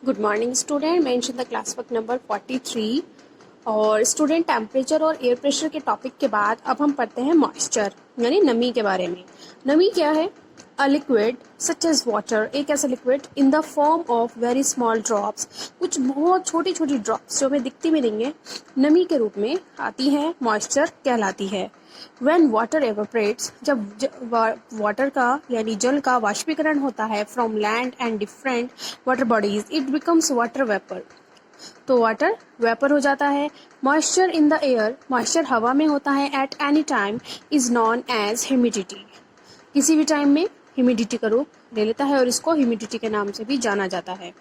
Good morning student, mention the class work number 43 और student temperature और air pressure के topic के बाद अब हम पढ़ते हैं मॉइस्चर यानी नमी के बारे में। नमी क्या है? A liquid such as water, एक ऐसा liquid in the form of very small drops, कुछ बहुत छोटी छोटी ड्रॉप्स जो हमें दिखती भी नहीं है, नमी के रूप में आती है, मॉइस्चर कहलाती है। When water evaporates, जब वाटर का यानी जल का वाष्पीकरण होता है from land and different water bodies, it becomes water vapour, तो वाटर वेपर हो जाता है। Moisture in the air, moisture हवा में होता है at any time, is known as humidity, किसी भी टाइम में ह्यूमिडिटी का रूप ले लेता है और इसको ह्यूमिडिटी के नाम से भी जाना जाता है।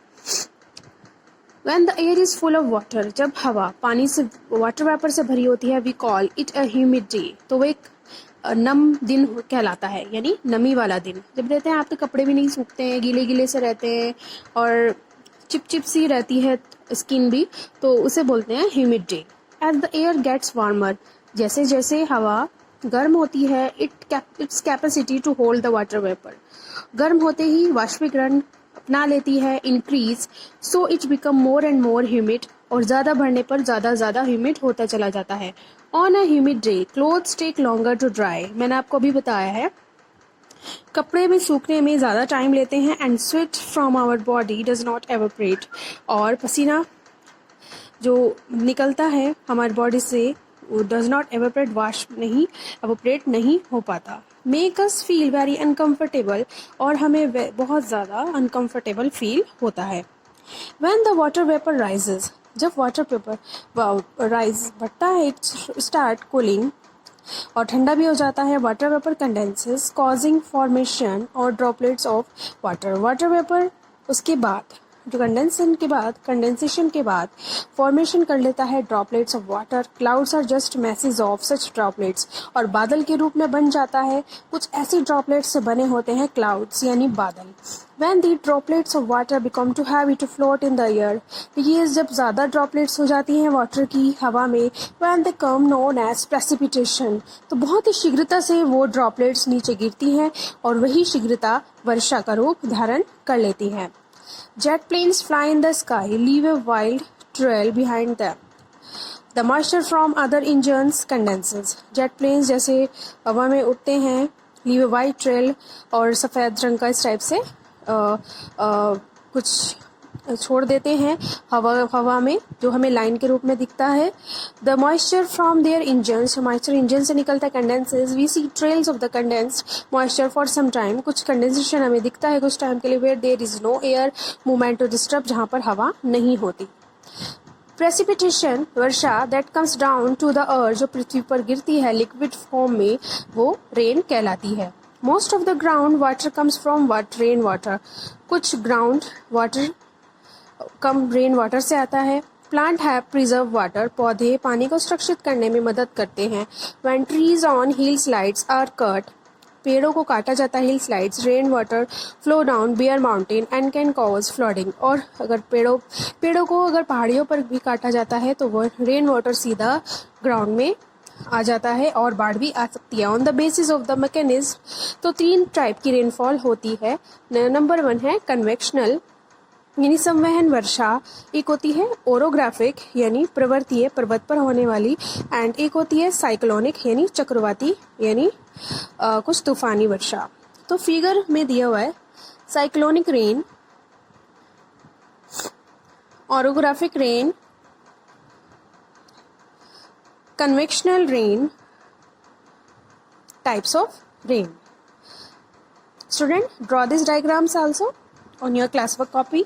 When the air is full of water, जब हवा पानी से वाटर वेपर से भरी होती है, we call it a humid day, तो वो एक नम दिन कहलाता है यानी नमी वाला दिन। जब रहते हैं आपके कपड़े भी नहीं सूखते हैं, गीले गीले से रहते हैं और चिप चिप सी रहती है स्किन भी, तो उसे बोलते हैं humid day. As the air gets warmer, जैसे जैसे हवा गर्म होती है, its capacity to hold the water vapor, गर्म होते ही वाष्पीकरण अपना लेती है, increase, so it become more and more humid, और ज़्यादा बढ़ने पर ज़्यादा ह्यूमिड होता चला जाता है। On a humid day clothes take longer to dry, मैंने आपको अभी बताया है कपड़े में सूखने में ज़्यादा टाइम लेते हैं। And sweat from our body does not evaporate, और पसीना जो निकलता है हमारी बॉडी से वो डज नॉट एवोपरेट, वाष्प नहीं एवोपरेट नहीं हो पाता। Make us feel very uncomfortable, और हमें बहुत ज़्यादा अनकम्फर्टेबल फील होता है। When the water vapour rises, जब वाटर वेपर राइज बढ़ता है, इट स्टार्ट कूलिंग, और ठंडा भी हो जाता है। Water vapour condenses causing formation और droplets of water, water vapour उसके बाद जो कंडेंसेशन के बाद फॉर्मेशन कर लेता है droplets of water. Clouds are just masses of such droplets, और बादल के रूप में बन जाता है, कुछ ऐसी ड्रॉपलेट्स से बने होते हैं क्लाउड्स यानी बादल। When the droplets of water become too heavy to float in the air, ये जब ज़्यादा ड्रॉपलेट्स हो जाती हैं वाटर की हवा में, when they come known as precipitation, तो बहुत ही शीघ्रता से वो ड्रॉपलेट्स नीचे गिरती हैं और वही शीघ्रता वर्षा का रूप धारण कर लेती है। Jet planes fly in the sky, leave a wild trail behind them. The moisture from other engines condenses. Jet planes जैसे हवा में उड़ते हैं, leave a white trail, और सफ़ेद रंग का इस टाइप से कुछ छोड़ देते हैं हवा में, जो हमें लाइन के रूप में दिखता है। The moisture from their engines, moisture engine से निकलता है, condenses, we see trails of the condensed moisture for some time, कुछ कंडेंसेशन हमें दिखता है कुछ टाइम के लिए, where there is no air movement to disturb, जहाँ पर हवा नहीं होती। प्रेसिपिटेशन, वर्षा, that comes down to the earth, जो पृथ्वी पर गिरती है लिक्विड फॉर्म में, वो रेन कहलाती है। Most of the ground water comes from rain water, कुछ ग्राउंड वाटर कम रेन वाटर से आता है। प्लांट हैव प्रिजर्व वाटर, पौधे पानी को सुरक्षित करने में मदद करते हैं। When trees on hill slides are cut, पेड़ों को काटा जाता है hill slides, rain water flow down bear mountain and can cause flooding, और अगर पेड़ों को अगर पहाड़ियों पर भी काटा जाता है तो वो रेन वाटर सीधा ग्राउंड में आ जाता है और बाढ़ भी आ सकती है। On the basis of the mechanism, तो 3 टाइप की रेनफॉल होती है। नंबर 1 है कन्वेक्शनल यानी संवहन वर्षा, एक होती है ओरोग्राफिक यानी प्रवर्तीय पर्वत पर होने वाली, एंड एक होती है साइक्लोनिक यानी चक्रवाती यानी कुछ तूफानी वर्षा। तो फिगर में दिया हुआ है cyclonic rain, orographic rain, convectional rain, types of rain. Student, draw these diagrams also on your classwork copy.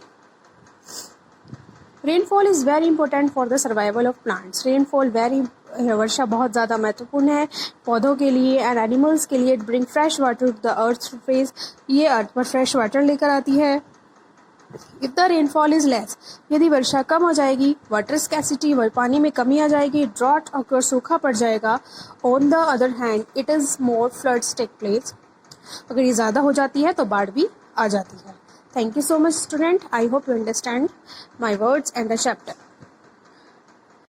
Rainfall is very important for the survival of plants. Rainfall वर्षा बहुत ज़्यादा महत्वपूर्ण है पौधों के लिए एंड एनिमल्स के लिए। It bring fresh water to the earth's surface, ये अर्थ पर फ्रेश वाटर लेकर आती है। If the rainfall is less, यदि वर्षा कम हो जाएगी, वाटर स्कैसिटी, पानी में कमी आ जाएगी, ड्रॉट अगर सूखा पड़ जाएगा। On the other hand it is more floods take place, अगर ये ज़्यादा हो जाती है तो बाढ़ भी आ जाती है। Thank you so much student, I hope you understand my words and the chapter.